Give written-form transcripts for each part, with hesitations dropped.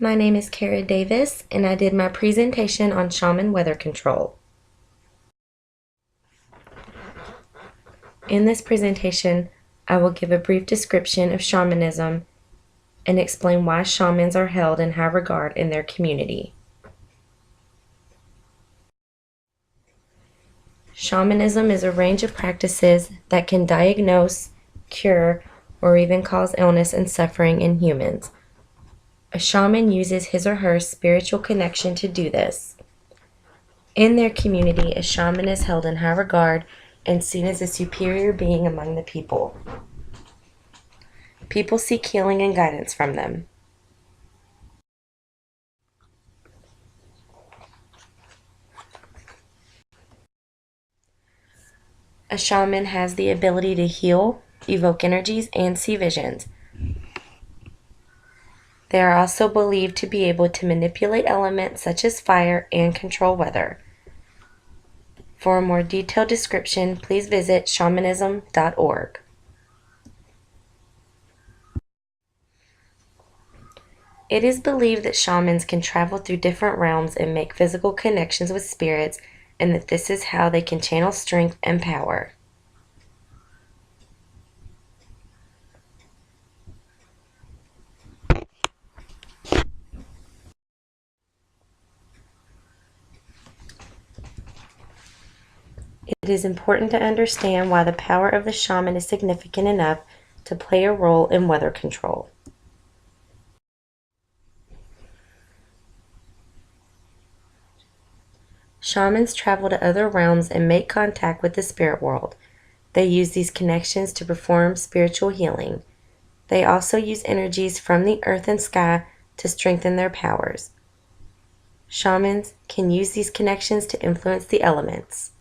My name is Kara Davis, and I did my presentation on shaman weather control. In this presentation, I will give a brief description of shamanism and explain why shamans are held in high regard in their community. Shamanism is a range of practices that can diagnose, cure, or even cause illness and suffering in humans. A shaman uses his or her spiritual connection to do this. In their community, a shaman is held in high regard and seen as a superior being among the people. People seek healing and guidance from them. A shaman has the ability to heal, evoke energies, and see visions. They are also believed to be able to manipulate elements such as fire and control weather. For a more detailed description, please visit shamanism.org. It is believed that shamans can travel through different realms and make physical connections with spirits, and that this is how they can channel strength and power. It is important to understand why the power of the shaman is significant enough to play a role in weather control. Shamans travel to other realms and make contact with the spirit world. They use these connections to perform spiritual healing. They also use energies from the earth and sky to strengthen their powers. Shamans can use these connections to influence the elements.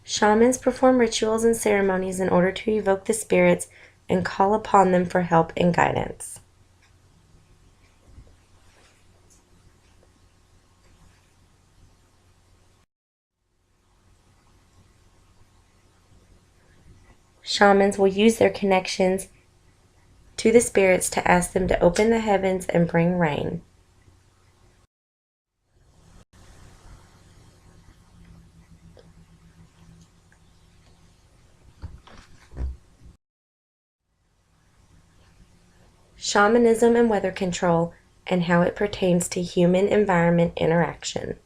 Shamans perform rituals and ceremonies in order to evoke the spirits and call upon them for help and guidance. Shamans will use their connections to the spirits to ask them to open the heavens and bring rain. Shamanism and weather control, and how it pertains to human-environment interaction.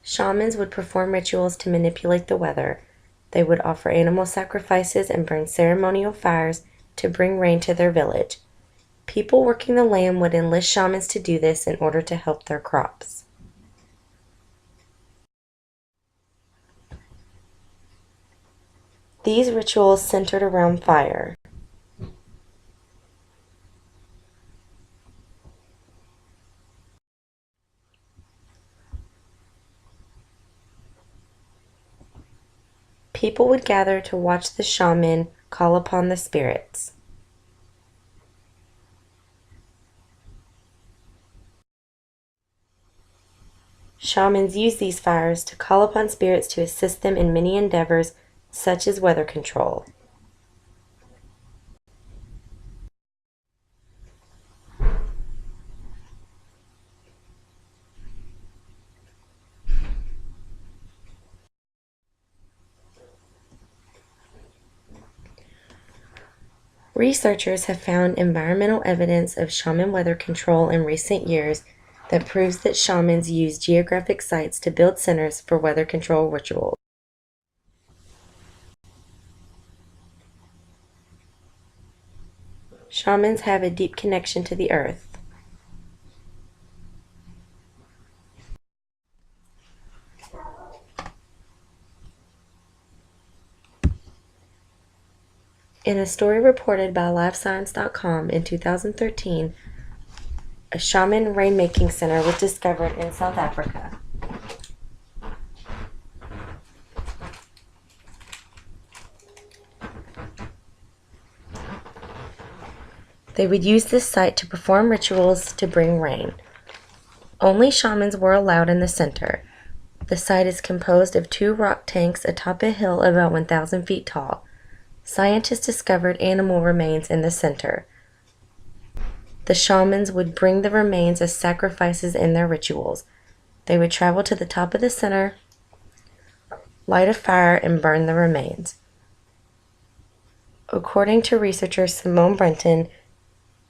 Shamans would perform rituals to manipulate the weather. They would offer animal sacrifices and burn ceremonial fires to bring rain to their village. People working the land would enlist shamans to do this in order to help their crops. These rituals centered around fire. People would gather to watch the shaman call upon the spirits. Shamans use these fires to call upon spirits to assist them in many endeavors, such as weather control. Researchers have found environmental evidence of shaman weather control in recent years that proves that shamans use geographic sites to build centers for weather control rituals. Shamans have a deep connection to the earth. In a story reported by LiveScience.com in 2013, a a shaman rainmaking center was discovered in South Africa. They would use this site to perform rituals to bring rain. Only shamans were allowed in the center. The site is composed of 2 rock tanks atop a hill about 1,000 feet tall. Scientists discovered animal remains in the center. The shamans would bring the remains as sacrifices in their rituals. They would travel to the top of the center, light a fire, and burn the remains. According to researcher Simone Brenton,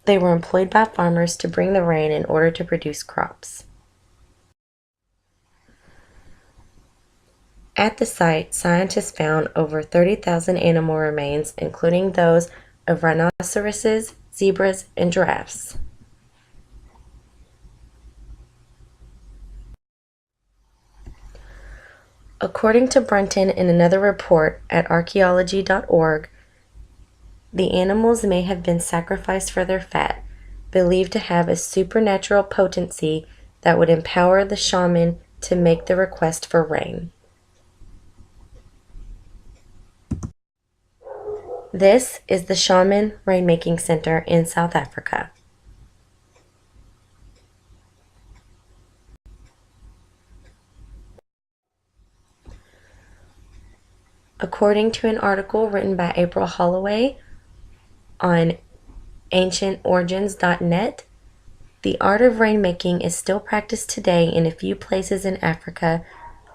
they were employed by farmers to bring the rain in order to produce crops. At the site, scientists found over 30,000 animal remains, including those of rhinoceroses, zebras, and giraffes. According to Brenton in another report at archaeology.org, the animals may have been sacrificed for their fat, believed to have a supernatural potency that would empower the shaman to make the request for rain. This is the Shaman Rainmaking Center in South Africa. According to an article written by April Holloway on ancientorigins.net, the art of rainmaking is still practiced today in a few places in Africa,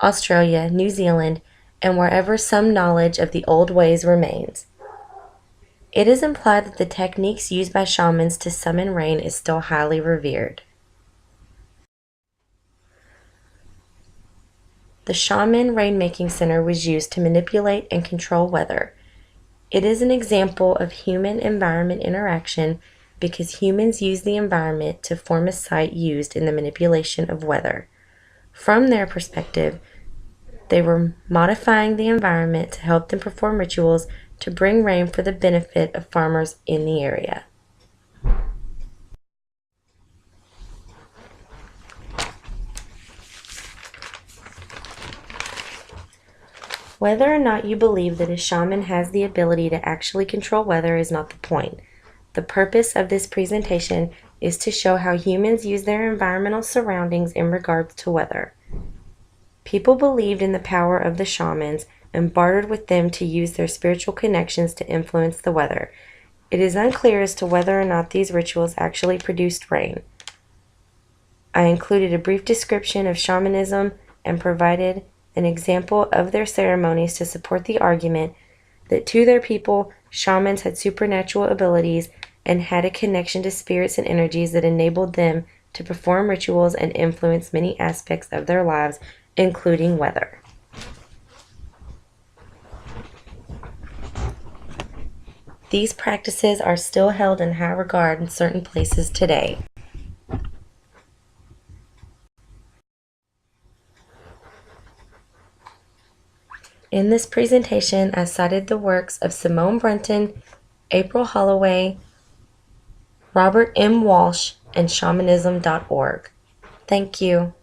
Australia, New Zealand, and wherever some knowledge of the old ways remains. It is implied that the techniques used by shamans to summon rain is still highly revered. The Shaman Rainmaking Center was used to manipulate and control weather. It is an example of human-environment interaction because humans use the environment to form a site used in the manipulation of weather. From their perspective, they were modifying the environment to help them perform rituals to bring rain for the benefit of farmers in the area. Whether or not you believe that a shaman has the ability to actually control weather is not the point. The purpose of this presentation is to show how humans use their environmental surroundings in regards to weather. People believed in the power of the shamans and bartered with them to use their spiritual connections to influence the weather. It is unclear as to whether or not these rituals actually produced rain. I included a brief description of shamanism and provided an example of their ceremonies to support the argument that to their people, shamans had supernatural abilities and had a connection to spirits and energies that enabled them to perform rituals and influence many aspects of their lives, including weather. These practices are still held in high regard in certain places today. In this presentation, I cited the works of Simone Brenton, April Holloway, Robert M. Walsh, and shamanism.org. Thank you.